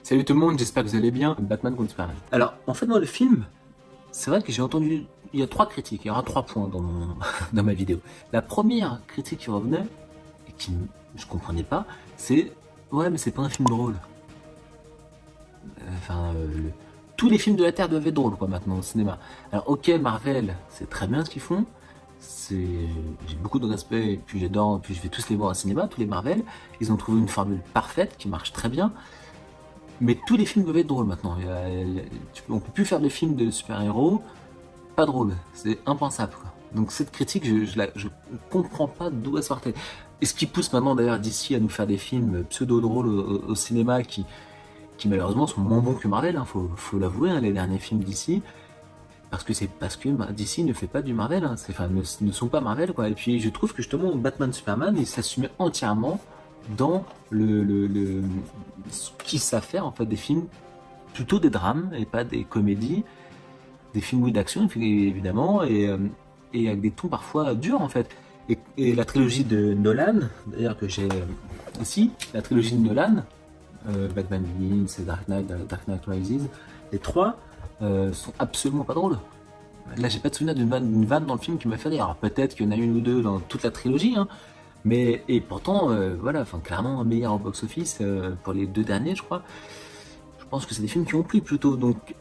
Salut tout le monde, j'espère que vous allez bien. Batman contre Superman. Alors, en fait, moi, le film, c'est vrai que j'ai entendu. Il y a 3 critiques, il y aura 3 points dans ma vidéo. La première critique qui revenait, et qui je comprenais pas, c'est ouais, mais c'est pas un film drôle. Enfin, tous les films de la Terre doivent être drôles, quoi, maintenant, au cinéma. Alors, ok, Marvel, c'est très bien ce qu'ils font. J'ai beaucoup de respect, et puis j'adore, puis je vais tous les voir au cinéma, tous les Marvel. Ils ont trouvé une formule parfaite qui marche très bien. Mais tous les films doivent être drôles maintenant. On peut plus faire de films de super-héros pas drôles. C'est impensable, quoi. Donc cette critique, je comprends pas d'où elle sortait. Et ce qui pousse maintenant d'ailleurs d'ici à nous faire des films pseudo-drôles au cinéma qui malheureusement sont moins bons que Marvel, hein, faut l'avouer, hein, les derniers films d'ici. Parce que DC ne fait pas du Marvel, hein, enfin, ne sont pas Marvel, quoi. Et puis je trouve que justement Batman Superman, il s'assumait entièrement dans ce qu'ils savent faire, en fait, des films plutôt des drames et pas des comédies, des films oui d'action évidemment, et avec des tons parfois durs, en fait. Et la trilogie de Nolan, d'ailleurs, que j'ai ici, la trilogie de Nolan, Batman Begins et Dark Knight Rises, les trois sont absolument pas drôles. Là, j'ai pas de souvenir d'une vanne dans le film qui m'a fait rire. Alors peut-être qu'il y en a une ou deux dans toute la trilogie, hein, mais et pourtant, voilà, enfin clairement meilleur au box-office pour les 2 derniers, je crois. Je pense que c'est des films qui ont plu plutôt. Donc,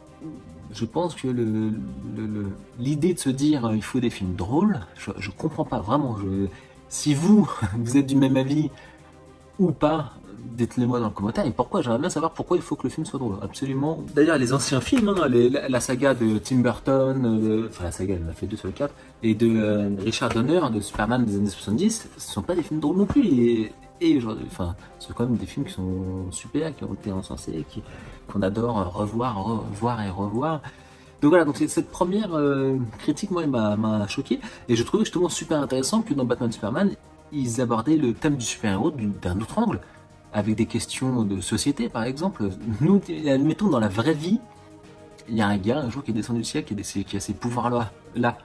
je pense que l'idée de se dire il faut des films drôles, je comprends pas vraiment. Si vous vous êtes du même avis ou pas, dites-le moi dans le commentaire. Et pourquoi? J'aimerais bien savoir pourquoi il faut que le film soit drôle. Absolument. D'ailleurs, les anciens films, hein, la saga de Tim Burton, enfin la saga, elle en a fait 2 sur le 4, et de Richard Donner, de Superman des années 70, ce sont pas des films drôles non plus. Et aujourd'hui, enfin, c'est quand même des films qui sont super, qui ont été encensés, qu'on adore revoir et revoir. Donc voilà, donc cette première critique, moi, m'a choqué. Et je trouvais justement super intéressant que dans Batman Superman, ils abordaient le thème du super-héros d'un autre angle, avec des questions de société, par exemple. Nous, admettons, dans la vraie vie, il y a un gars, un jour, qui est descendu du ciel, qui a ces pouvoirs-là. Là,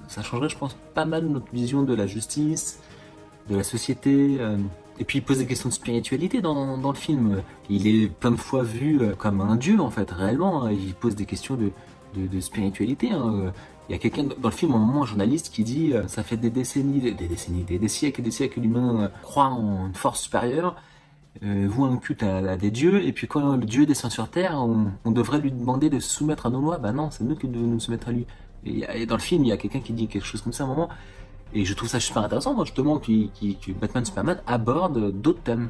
ça changerait, je pense, pas mal notre vision de la justice, de la société. Et puis il pose des questions de spiritualité dans le film. Il est plein de fois vu comme un dieu, en fait, réellement, hein. Il pose des questions de spiritualité, hein. Il y a quelqu'un dans le film, à un moment, un journaliste qui dit ça fait des siècles et des siècles que l'humain croit en une force supérieure, voue un culte à des dieux, et puis quand le dieu descend sur Terre, on devrait lui demander de se soumettre à nos lois. Bah non, c'est nous qui devons nous soumettre à lui. Et dans le film, il y a quelqu'un qui dit quelque chose comme ça à un moment, et je trouve ça super intéressant, moi, justement, que Batman Superman aborde d'autres thèmes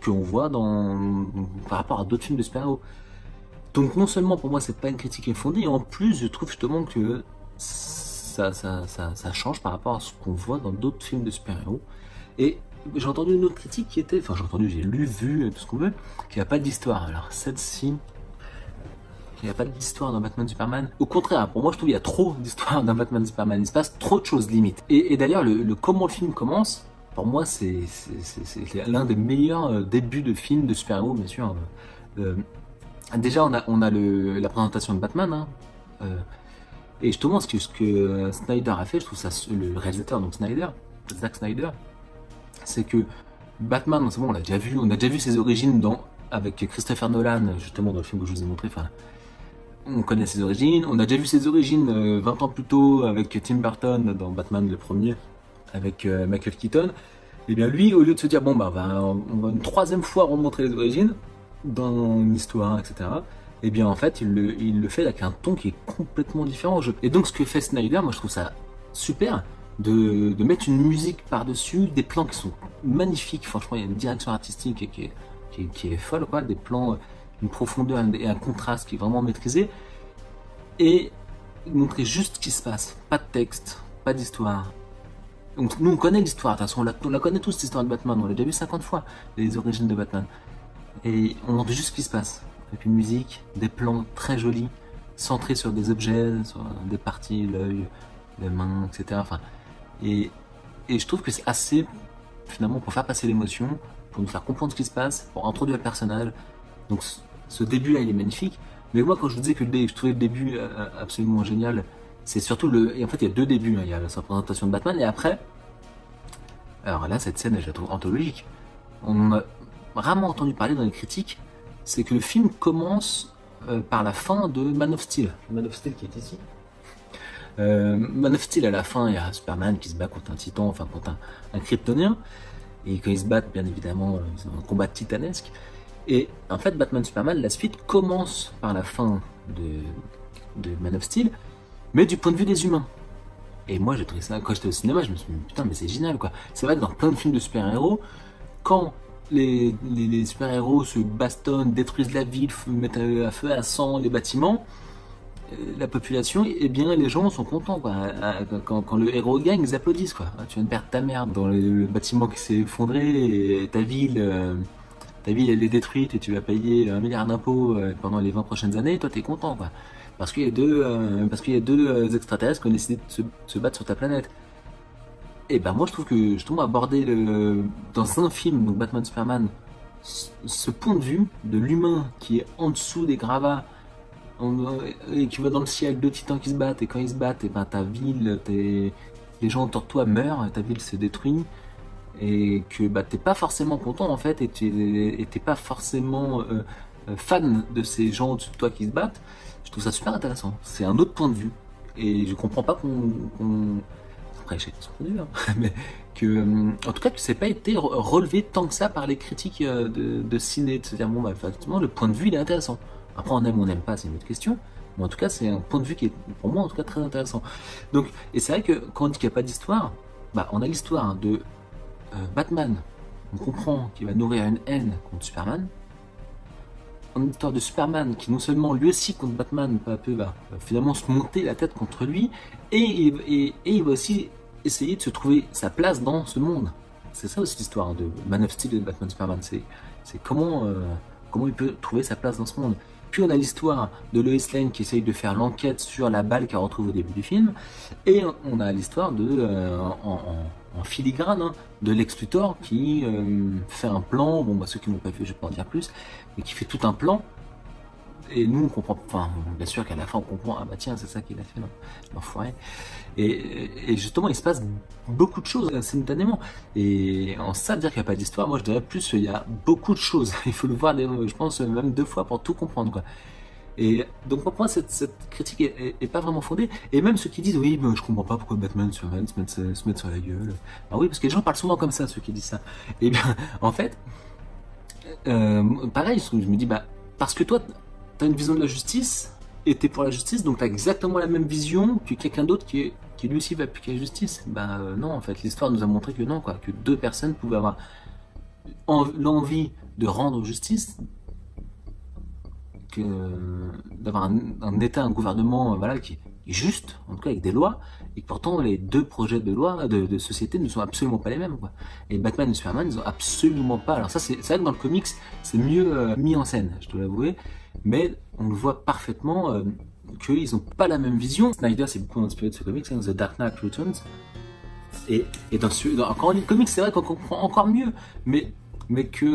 qu'on voit par rapport à d'autres films de super-héros. Donc non seulement pour moi c'est pas une critique infondée, et en plus je trouve justement que ça change par rapport à ce qu'on voit dans d'autres films de super-héros. Et j'ai entendu une autre critique qui était, enfin j'ai lu, vu, tout ce qu'on veut, qu'il n'y a pas d'histoire. Alors celle-ci, il n'y a pas d'histoire dans Batman Superman. Au contraire, pour moi je trouve qu'il y a trop d'histoire dans Batman Superman. Il se passe trop de choses limite. Et d'ailleurs comment le film commence, pour moi c'est l'un des meilleurs débuts de film de super-héros, bien sûr. Déjà, on a la présentation de Batman, hein. Et justement, ce que Snyder a fait, je trouve ça, le réalisateur, donc Zack Snyder, c'est que Batman, c'est bon, on a déjà vu ses origines avec Christopher Nolan, justement dans le film que je vous ai montré. Enfin, on connaît ses origines. On a déjà vu ses origines 20 ans plus tôt avec Tim Burton dans Batman le premier, avec Michael Keaton. Et bien lui, au lieu de se dire bon bah on va une troisième fois remontrer les origines dans une histoire, etc. Et bien en fait, il le fait avec un ton qui est complètement différent au jeu. Et donc ce que fait Snyder, moi je trouve ça super de mettre une musique par-dessus, des plans qui sont magnifiques. Franchement, il y a une direction artistique qui est folle, quoi. Des plans, une profondeur et un contraste qui est vraiment maîtrisé. Et montrer juste ce qui se passe. Pas de texte, pas d'histoire. Donc nous on connaît l'histoire, de toute façon on la connaît tous, cette histoire de Batman, on l'a déjà vu 50 fois, les origines de Batman. Et on montre juste ce qui se passe. Avec une musique, des plans très jolis, centrés sur des objets, sur des parties, l'œil, les mains, etc. Enfin, et je trouve que c'est assez, finalement, pour faire passer l'émotion, pour nous faire comprendre ce qui se passe, pour introduire le personnage. Donc ce début-là, il est magnifique. Mais moi, quand je vous disais que je trouvais le début absolument génial, c'est surtout et en fait, il y a 2 débuts, hein. Il y a sa présentation de Batman, et après, alors là, cette scène, je la trouve anthologique. On en a rarement entendu parler dans les critiques. c'est que le film commence par la fin de Man of Steel. Man of Steel qui est ici. Man of Steel, à la fin, il y a Superman qui se bat contre un titan, enfin contre un kryptonien. Et quand ils se battent, bien évidemment, c'est un combat titanesque. Et en fait, Batman Superman, la suite commence par la fin de Man of Steel, mais du point de vue des humains. Et moi, j'ai trouvé ça, quand j'étais au cinéma, je me suis dit, putain, mais c'est génial, quoi. C'est vrai que dans plein de films de super-héros, quand les super-héros se bastonnent, détruisent la ville, mettent à feu à sang les bâtiments, la population, eh bien, les gens sont contents, quoi. Quand le héros gagne, ils applaudissent, quoi. Tu viens de perdre ta merde dans le bâtiment qui s'est effondré, et ta ville, elle est détruite et tu vas payer 1 milliard d'impôts pendant les 20 prochaines années, et toi, t'es content, quoi. Parce qu'il y a deux extraterrestres qui ont décidé de se battre sur ta planète. Et ben moi je trouve que justement aborder dans un film, donc Batman Superman, ce point de vue de l'humain qui est en dessous des gravats, et tu vas dans le ciel, deux titans qui se battent, et quand ils se battent, et ben ta ville, les gens autour de toi meurent, ta ville se détruit, et que bah, t'es pas forcément content en fait, et t'es pas forcément fan de ces gens au-dessus de toi qui se battent. Je trouve ça super intéressant. C'est un autre point de vue. Et je comprends pas après, j'ai son point de vue, hein, mais en tout cas, que c'est pas été relevé tant que ça par les critiques de ciné, de se dire, bon, bah, effectivement, le point de vue, il est intéressant. Après, on aime ou on n'aime pas, c'est une autre question. Mais en tout cas, c'est un point de vue qui est, pour moi, en tout cas, très intéressant. Donc, et c'est vrai que quand on dit qu'il n'y a pas d'histoire, bah, on a l'histoire de Batman. On comprend qu'il va nourrir une haine contre Superman. On a l'histoire de Superman qui non seulement lui aussi contre Batman peu à peu va finalement se monter la tête contre lui et il va aussi essayer de se trouver sa place dans ce monde. C'est ça aussi l'histoire de Man of Steel et de Batman Superman, c'est comment il peut trouver sa place dans ce monde. Puis on a l'histoire de Lois Lane qui essaye de faire l'enquête sur la balle qu'elle retrouve au début du film, et on a l'histoire en filigrane de Lex Luthor qui fait un plan, bon bah ceux qui n'ont pas vu je vais pas en dire plus, mais qui fait tout un plan, et nous on comprend, enfin bien sûr qu'à la fin on comprend, ah bah tiens c'est ça qu'il a fait l'enfoiré, et justement il se passe beaucoup de choses simultanément, et en ça dire qu'il n'y a pas d'histoire, moi je dirais plus il y a beaucoup de choses, il faut le voir je pense même 2 fois pour tout comprendre quoi. Et donc pour moi cette critique est pas vraiment fondée, et même ceux qui disent oui mais je comprends pas pourquoi Batman Superman se mettent sur la gueule, ah oui parce que les gens parlent souvent comme ça ceux qui disent ça, et bien en fait pareil je me dis bah parce que toi t'as une vision de la justice et t'es pour la justice, donc t'as exactement la même vision que quelqu'un d'autre qui lui aussi va appliquer la justice. Bah non en fait l'histoire nous a montré que non quoi, que 2 personnes pouvaient avoir l'envie de rendre justice, d'avoir un État, un gouvernement voilà, qui est juste, en tout cas avec des lois, et que pourtant les 2 projets de loi de société ne sont absolument pas les mêmes quoi. Et Batman et Superman ils ont absolument pas, alors ça c'est vrai que dans le comics c'est mieux mis en scène, je dois l'avouer, mais on le voit parfaitement qu'ils n'ont pas la même vision. Snyder s'est beaucoup inspiré de ce comics, The Dark Knight Returns, et encore les comics c'est vrai qu'on comprend encore mieux, mais qu'ils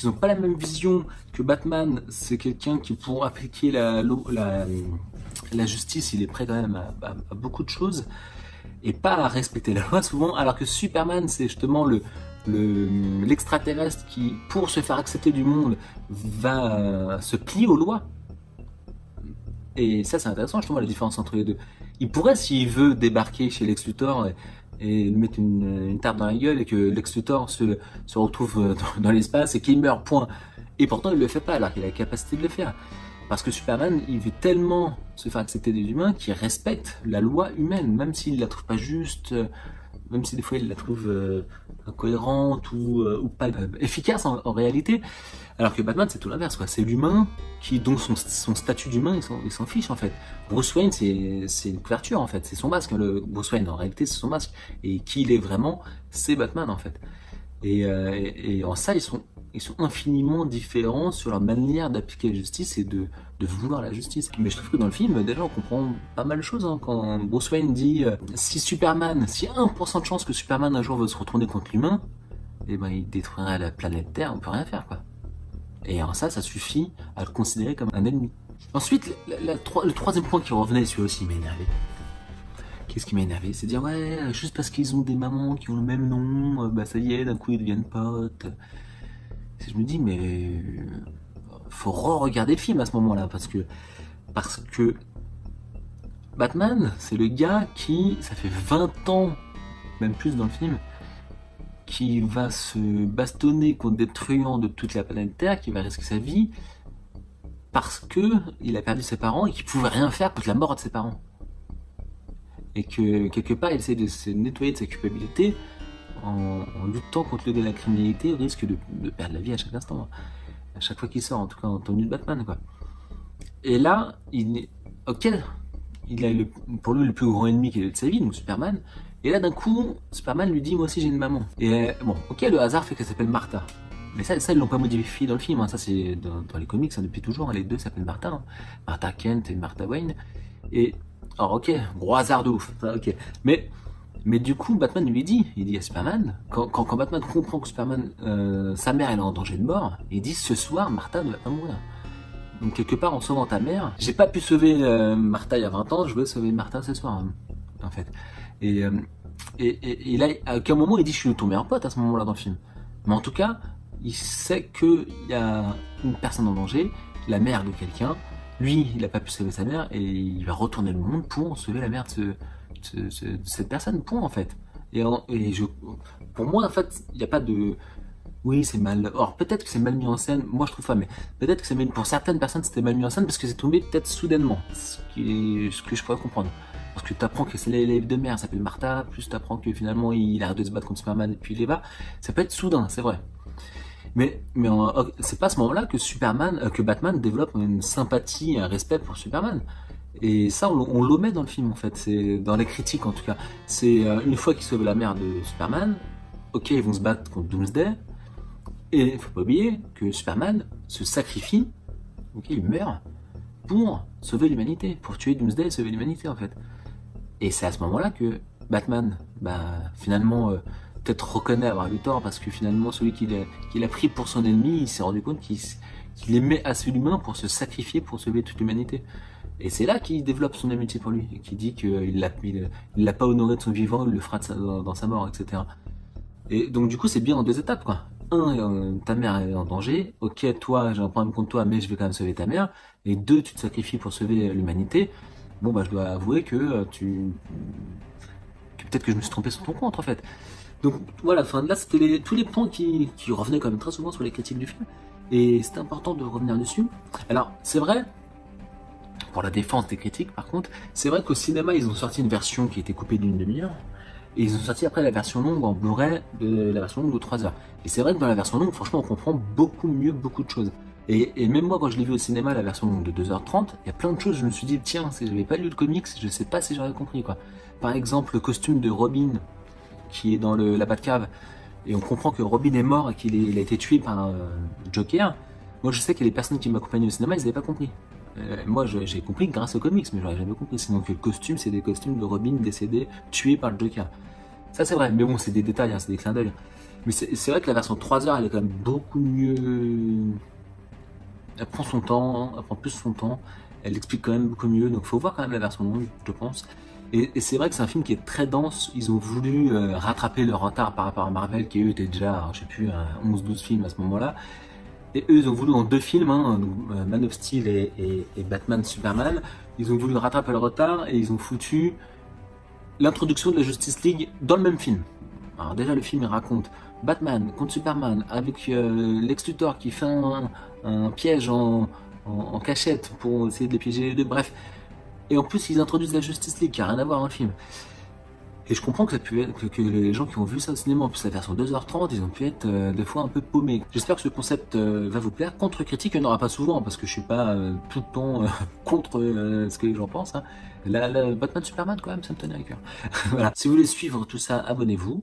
n'ont pas la même vision, que Batman c'est quelqu'un qui pour appliquer la justice il est prêt quand même à beaucoup de choses et pas à respecter la loi souvent, alors que Superman c'est justement l'extraterrestre qui pour se faire accepter du monde va se plier aux lois. Et ça c'est intéressant justement la différence entre les deux. Il pourrait s'il veut débarquer chez Lex Luthor et lui mettre une tarte dans la gueule et que Lex Luthor se retrouve dans l'espace et qu'il meurt, point. Et pourtant il le fait pas alors qu'il a la capacité de le faire. Parce que Superman, il veut tellement se faire accepter des humains qu'il respecte la loi humaine, même s'il la trouve pas juste, même si des fois il la trouve incohérente ou pas efficace en réalité. Alors que Batman c'est tout l'inverse quoi, c'est l'humain qui donc son statut d'humain il s'en fiche en fait. Bruce Wayne c'est une couverture en fait, c'est son masque, le Bruce Wayne en réalité c'est son masque, et qui il est vraiment c'est Batman en fait. Et en ça ils sont infiniment différents sur leur manière d'appliquer la justice et de vouloir la justice. Mais je trouve que dans le film, déjà, on comprend pas mal de choses. Hein. Quand Bruce Wayne dit si y a 1% de chance que Superman un jour veut se retourner contre l'humain, eh ben il détruirait la planète Terre, on peut rien faire quoi. Et en ça suffit à le considérer comme un ennemi. Ensuite, le troisième point qui revenait, celui-là aussi m'a énervé. Qu'est-ce qui m'a énervé? C'est dire ouais, juste parce qu'ils ont des mamans qui ont le même nom, bah ça y est, d'un coup ils deviennent potes. Je me dis mais faut re-regarder le film à ce moment-là, parce que Batman, c'est le gars qui, ça fait 20 ans, même plus dans le film, qui va se bastonner contre des truands de toute la planète Terre, qui va risquer sa vie, parce que il a perdu ses parents et qu'il pouvait rien faire contre la mort de ses parents. Et que, quelque part, il essaie de se nettoyer de sa culpabilité en luttant contre la criminalité, au risque de perdre la vie à chaque instant. À chaque fois qu'il sort, en tout cas en tenue de Batman, quoi. Et là, ok, il a pour lui le plus grand ennemi qu'il a eu de sa vie, donc Superman. Et là, d'un coup, Superman lui dit, moi aussi j'ai une maman. Et bon, ok, le hasard fait qu'elle s'appelle Martha. Mais ça ils l'ont pas modifié dans le film, hein. Ça c'est dans les comics, hein, depuis toujours, hein, les deux s'appellent Martha. Hein. Martha Kent et Martha Wayne. Et, alors ok, gros hasard de ouf, ça, ok. Mais du coup, Batman lui dit, il dit à Superman, quand Batman comprend que Superman, sa mère elle est en danger de mort, il dit, ce soir, Martha ne va pas mourir. Donc quelque part, en sauvant ta mère, j'ai pas pu sauver Martha il y a 20 ans, je veux sauver Martha ce soir, hein, en fait. Et là, à aucun moment, il dit, je suis ton meilleur pote à ce moment-là dans le film. Mais en tout cas, il sait qu'il y a une personne en danger, la mère de quelqu'un. Lui, il n'a pas pu sauver sa mère et il va retourner le monde pour sauver la mère de cette personne, point en fait. Pour moi, en fait, il n'y a pas de. Oui, c'est mal. Or, peut-être que c'est mal mis en scène. Moi, je trouve pas, mais peut-être que pour certaines personnes, c'était mal mis en scène parce que c'est tombé peut-être soudainement. Ce que je pourrais comprendre. Parce que tu apprends que c'est l'élève de mère, s'appelle Martha, plus tu apprends que finalement il arrête de se battre contre Superman et puis il est va. Ça peut être soudain, c'est vrai. Mais c'est pas à ce moment-là que Batman développe une sympathie, un respect pour Superman. Et ça, on l'omet dans le film en fait. C'est dans les critiques en tout cas. C'est une fois qu'ils sauvent la mère de Superman, ok, ils vont se battre contre Doomsday. Et il faut pas oublier que Superman se sacrifie, ok, il meurt pour sauver l'humanité, pour tuer Doomsday et sauver l'humanité en fait. Et c'est à ce moment-là que Batman, finalement, peut-être reconnaît avoir eu tort parce que finalement, celui qu'il a pris pour son ennemi, il s'est rendu compte qu'il aimait assez l'humain pour se sacrifier pour sauver toute l'humanité. Et c'est là qu'il développe son amitié pour lui et qu'il dit qu'il l'a pas honoré de son vivant, il le fera dans sa mort, etc. Et donc du coup, c'est bien en deux étapes, quoi. Ta mère est en danger. Ok, toi, j'ai un problème contre toi, mais je vais quand même sauver ta mère. Et deux, tu te sacrifies pour sauver l'humanité. Bon, je dois avouer que peut-être que je me suis trompé sur ton compte, en fait. Donc voilà, là, c'était tous les points qui revenaient quand même très souvent sur les critiques du film. Et c'était important de revenir dessus. Alors, c'est vrai, pour la défense des critiques, par contre, c'est vrai qu'au cinéma, ils ont sorti une version qui était coupée d'une demi-heure. Et ils ont sorti après la version longue en Blu-ray de la version longue de 3 heures. Et c'est vrai que dans la version longue, franchement, on comprend beaucoup mieux beaucoup de choses. Et même moi, quand je l'ai vu au cinéma, la version longue de 2h30, il y a plein de choses, je me suis dit, tiens, si j'avais pas lu le comics, je sais pas si j'aurais compris, quoi. Par exemple, le costume de Robin, qui est dans la Batcave, et on comprend que Robin est mort et qu'il a été tué par Joker. Moi, je sais que les personnes qui m'accompagnaient au cinéma, ils n'avaient pas compris. Moi, j'ai compris grâce aux comics, mais j'aurais jamais compris. Sinon, que le costume, c'est des costumes de Robin décédé, tué par le Joker. Ça, c'est vrai, mais bon, c'est des détails, hein, c'est des clins d'œil. Mais c'est vrai que la version 3 heures, elle est quand même beaucoup mieux. Elle prend son temps, elle prend plus son temps, elle explique quand même beaucoup mieux, donc faut voir quand même la version longue, je pense. Et c'est vrai que c'est un film qui est très dense, ils ont voulu rattraper leur retard par rapport à Marvel, qui eux étaient déjà, je sais plus, 11-12 films à ce moment-là. Et eux, ils ont voulu en 2 films, hein, donc, Man of Steel et Batman Superman, ils ont voulu rattraper le retard et ils ont foutu l'introduction de la Justice League dans le même film. Alors déjà, le film il raconte Batman contre Superman avec Lex Luthor qui fait un piège en cachette pour essayer de les piéger les deux, bref. Et en plus, ils introduisent la Justice League qui n'a rien à voir dans le film. Et je comprends que les gens qui ont vu ça au cinéma, en plus la version 2h30, ils ont pu être des fois un peu paumés. J'espère que ce concept va vous plaire. Contre-critique, il n'y en aura pas souvent, parce que je suis pas tout le temps contre ce que les gens pensent. Hein. La Batman Superman, quand même, ça me tenait à cœur. Voilà. Si vous voulez suivre tout ça, abonnez-vous.